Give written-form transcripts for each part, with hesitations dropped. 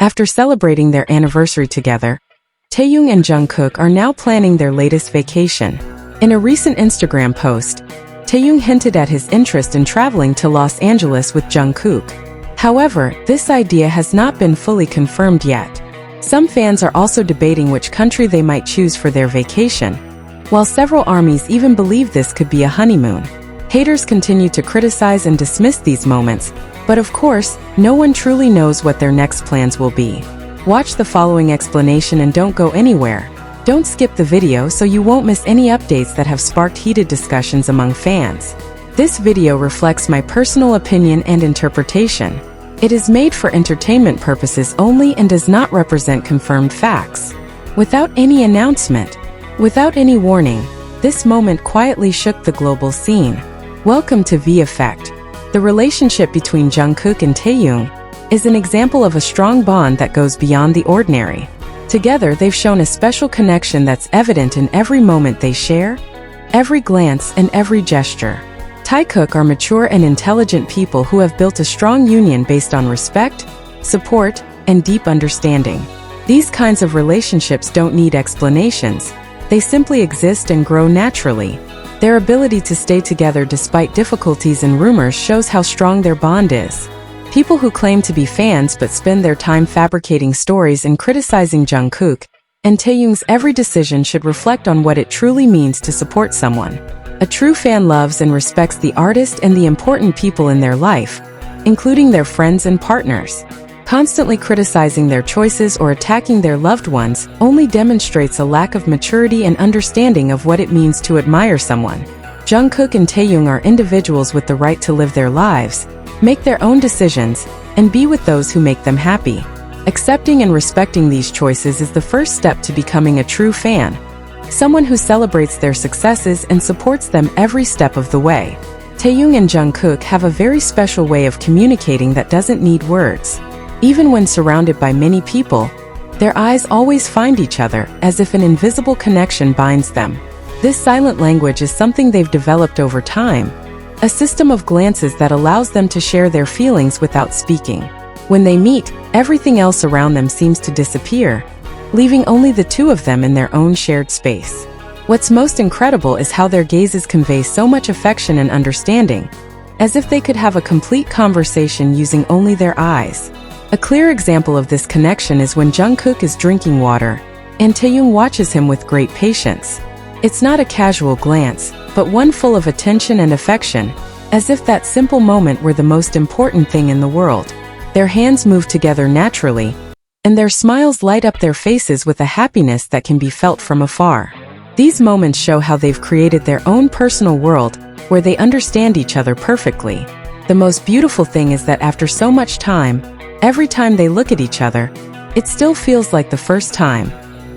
After celebrating their anniversary together, Taehyung and Jungkook are now planning their latest vacation. In a recent Instagram post, Taehyung hinted at his interest in traveling to Los Angeles with Jungkook. However, this idea has not been fully confirmed yet. Some fans are also debating which country they might choose for their vacation, while several armies even believe this could be a honeymoon. Haters continue to criticize and dismiss these moments, but of course, no one truly knows what their next plans will be. Watch the following explanation and don't go anywhere. Don't skip the video so you won't miss any updates that have sparked heated discussions among fans. This video reflects my personal opinion and interpretation. It is made for entertainment purposes only and does not represent confirmed facts. Without any announcement, without any warning, this moment quietly shook the global scene. Welcome to VKook. The relationship between Jungkook and Taehyung is an example of a strong bond that goes beyond the ordinary. Together, they've shown a special connection that's evident in every moment they share, every glance, and every gesture. Taekook are mature and intelligent people who have built a strong union based on respect, support, and deep understanding. These kinds of relationships don't need explanations. They simply exist and grow naturally. Their ability to stay together despite difficulties and rumors shows how strong their bond is. People who claim to be fans but spend their time fabricating stories and criticizing Jungkook and Taehyung's every decision should reflect on what it truly means to support someone. A true fan loves and respects the artist and the important people in their life, including their friends and partners. Constantly criticizing their choices or attacking their loved ones only demonstrates a lack of maturity and understanding of what it means to admire someone. Jungkook and Taehyung are individuals with the right to live their lives, make their own decisions, and be with those who make them happy. Accepting and respecting these choices is the first step to becoming a true fan. Someone who celebrates their successes and supports them every step of the way. Taehyung and Jungkook have a very special way of communicating that doesn't need words. Even when surrounded by many people, their eyes always find each other, as if an invisible connection binds them. This silent language is something they've developed over time, a system of glances that allows them to share their feelings without speaking. When they meet, everything else around them seems to disappear, leaving only the two of them in their own shared space. What's most incredible is how their gazes convey so much affection and understanding, as if they could have a complete conversation using only their eyes. A clear example of this connection is when Jungkook is drinking water, and Taehyung watches him with great patience. It's not a casual glance, but one full of attention and affection, as if that simple moment were the most important thing in the world. Their hands move together naturally, and their smiles light up their faces with a happiness that can be felt from afar. These moments show how they've created their own personal world, where they understand each other perfectly. The most beautiful thing is that after so much time, every time they look at each other, it still feels like the first time,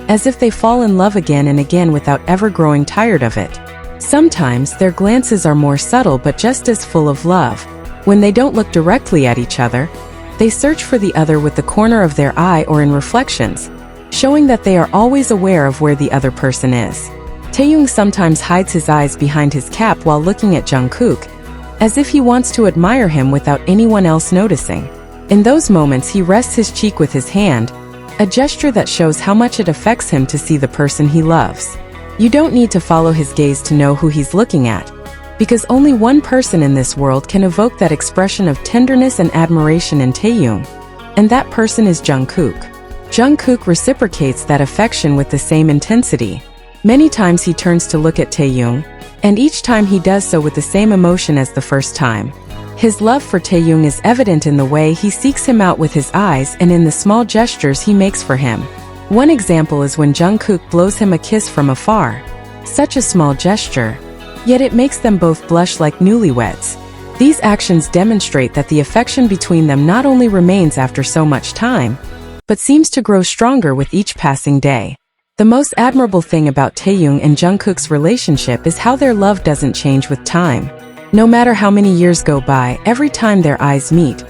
as if they fall in love again and again without ever growing tired of it. Sometimes their glances are more subtle but just as full of love. When they don't look directly at each other, they search for the other with the corner of their eye or in reflections, showing that they are always aware of where the other person is. Taehyung sometimes hides his eyes behind his cap while looking at Jungkook, as if he wants to admire him without anyone else noticing. In those moments he rests his cheek with his hand, a gesture that shows how much it affects him to see the person he loves. You don't need to follow his gaze to know who he's looking at, because only one person in this world can evoke that expression of tenderness and admiration in Taehyung, and that person is Jungkook. Jungkook reciprocates that affection with the same intensity. Many times he turns to look at Taehyung, and each time he does so with the same emotion as the first time. His love for Taehyung is evident in the way he seeks him out with his eyes and in the small gestures he makes for him. One example is when Jungkook blows him a kiss from afar. Such a small gesture, yet it makes them both blush like newlyweds. These actions demonstrate that the affection between them not only remains after so much time, but seems to grow stronger with each passing day. The most admirable thing about Taehyung and Jungkook's relationship is how their love doesn't change with time. No matter how many years go by, every time their eyes meet,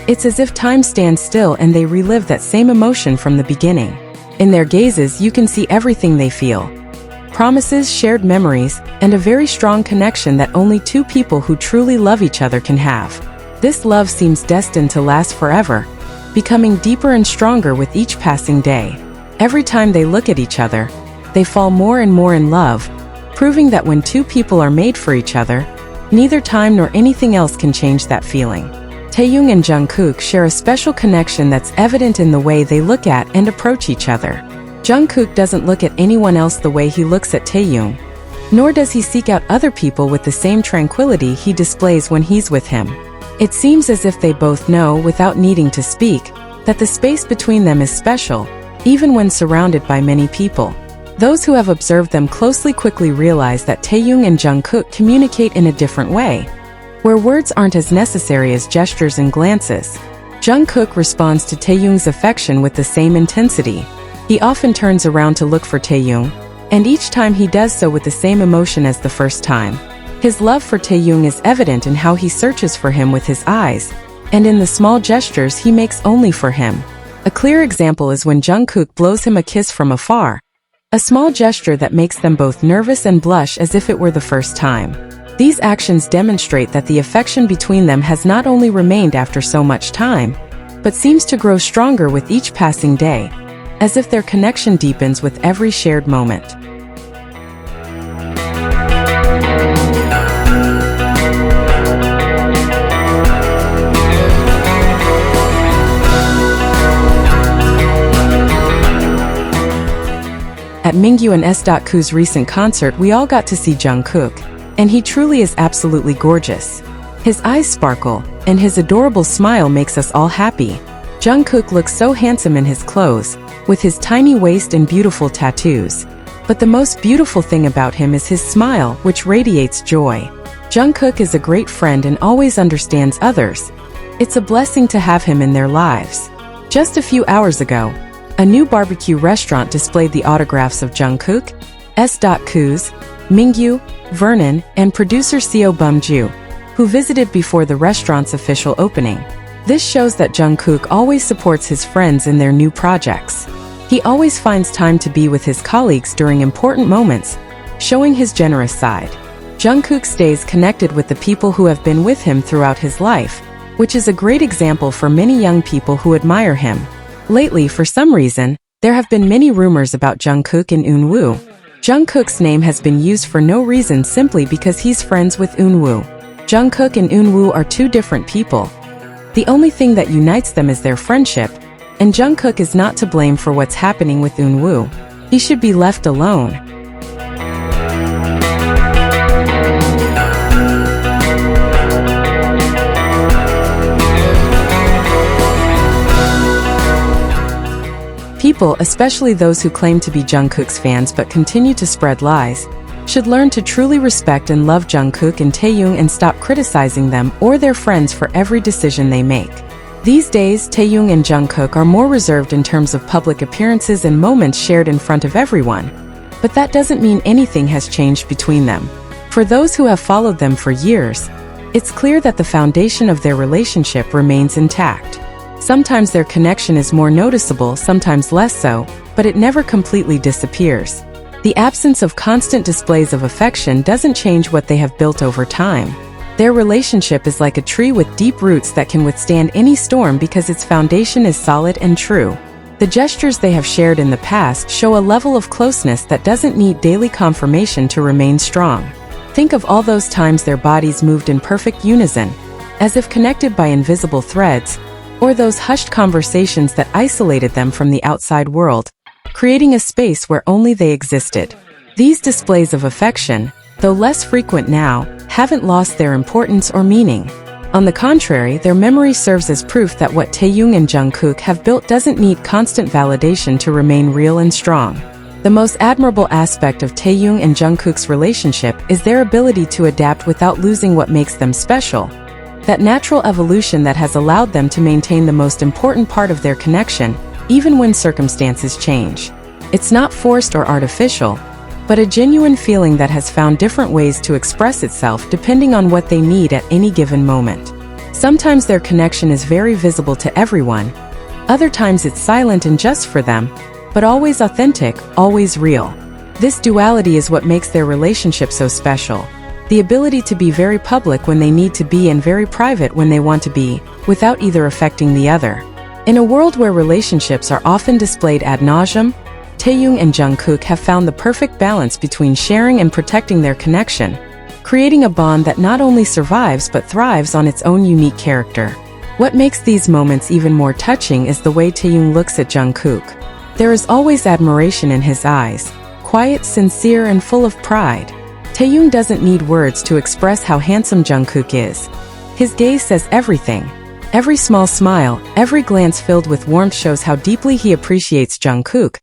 it's as if time stands still and they relive that same emotion from the beginning. In their gazes you can see everything they feel. Promises, shared memories, and a very strong connection that only two people who truly love each other can have. This love seems destined to last forever, becoming deeper and stronger with each passing day. Every time they look at each other, they fall more and more in love, proving that when two people are made for each other, neither time nor anything else can change that feeling. Taehyung and Jungkook share a special connection that's evident in the way they look at and approach each other. Jungkook doesn't look at anyone else the way he looks at Taehyung, nor does he seek out other people with the same tranquility he displays when he's with him. It seems as if they both know, without needing to speak, that the space between them is special, even when surrounded by many people. Those who have observed them closely quickly realize that Taehyung and Jungkook communicate in a different way, where words aren't as necessary as gestures and glances. Jungkook responds to Taehyung's affection with the same intensity. He often turns around to look for Taehyung, and each time he does so with the same emotion as the first time. His love for Taehyung is evident in how he searches for him with his eyes, and in the small gestures he makes only for him. A clear example is when Jungkook blows him a kiss from afar, a small gesture that makes them both nervous and blush as if it were the first time. These actions demonstrate that the affection between them has not only remained after so much time, but seems to grow stronger with each passing day, as if their connection deepens with every shared moment. At Mingyu and S.Koo's recent concert, we all got to see Jungkook, and he truly is absolutely gorgeous. His eyes sparkle, and his adorable smile makes us all happy. Jungkook looks so handsome in his clothes, with his tiny waist and beautiful tattoos. But the most beautiful thing about him is his smile, which radiates joy. Jungkook is a great friend and always understands others. It's a blessing to have him in their lives. Just a few hours ago, a new barbecue restaurant displayed the autographs of Jungkook, S.Koo's, Mingyu, Vernon, and producer Seo Bum-ju, who visited before the restaurant's official opening. This shows that Jungkook always supports his friends in their new projects. He always finds time to be with his colleagues during important moments, showing his generous side. Jungkook stays connected with the people who have been with him throughout his life, which is a great example for many young people who admire him. Lately, for some reason, there have been many rumors about Jungkook and Eunwoo. Jungkook's name has been used for no reason, simply because he's friends with Eunwoo. Jungkook and Eunwoo are two different people. The only thing that unites them is their friendship, and Jungkook is not to blame for what's happening with Eunwoo. He should be left alone. People, especially those who claim to be Jungkook's fans but continue to spread lies, should learn to truly respect and love Jungkook and Taehyung and stop criticizing them or their friends for every decision they make. These days, Taehyung and Jungkook are more reserved in terms of public appearances and moments shared in front of everyone. But that doesn't mean anything has changed between them. For those who have followed them for years, it's clear that the foundation of their relationship remains intact. Sometimes their connection is more noticeable, sometimes less so, but it never completely disappears. The absence of constant displays of affection doesn't change what they have built over time. Their relationship is like a tree with deep roots that can withstand any storm because its foundation is solid and true. The gestures they have shared in the past show a level of closeness that doesn't need daily confirmation to remain strong. Think of all those times their bodies moved in perfect unison, as if connected by invisible threads, or those hushed conversations that isolated them from the outside world, creating a space where only they existed. These displays of affection, though less frequent now, haven't lost their importance or meaning. On the contrary, their memory serves as proof that what Taehyung and Jungkook have built doesn't need constant validation to remain real and strong. The most admirable aspect of Taehyung and Jungkook's relationship is their ability to adapt without losing what makes them special. That natural evolution that has allowed them to maintain the most important part of their connection, even when circumstances change. It's not forced or artificial, but a genuine feeling that has found different ways to express itself depending on what they need at any given moment. Sometimes their connection is very visible to everyone, other times it's silent and just for them, but always authentic, always real. This duality is what makes their relationship so special. The ability to be very public when they need to be and very private when they want to be, without either affecting the other. In a world where relationships are often displayed ad nauseum, Taehyung and Jungkook have found the perfect balance between sharing and protecting their connection, creating a bond that not only survives but thrives on its own unique character. What makes these moments even more touching is the way Taehyung looks at Jungkook. There is always admiration in his eyes, quiet, sincere, and full of pride. Taehyung doesn't need words to express how handsome Jungkook is. His gaze says everything. Every small smile, every glance filled with warmth shows how deeply he appreciates Jungkook,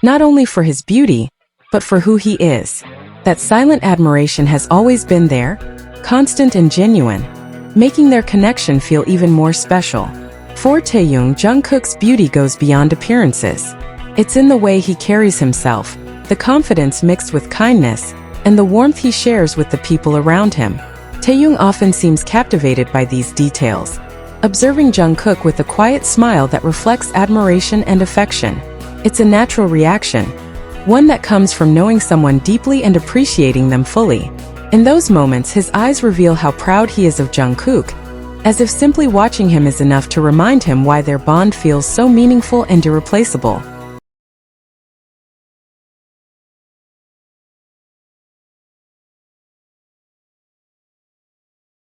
not only for his beauty, but for who he is. That silent admiration has always been there, constant and genuine, making their connection feel even more special. For Taehyung, Jungkook's beauty goes beyond appearances. It's in the way he carries himself, the confidence mixed with kindness, and the warmth he shares with the people around him. Taehyung often seems captivated by these details, observing Jungkook with a quiet smile that reflects admiration and affection. It's a natural reaction, one that comes from knowing someone deeply and appreciating them fully. In those moments, his eyes reveal how proud he is of Jungkook, as if simply watching him is enough to remind him why their bond feels so meaningful and irreplaceable.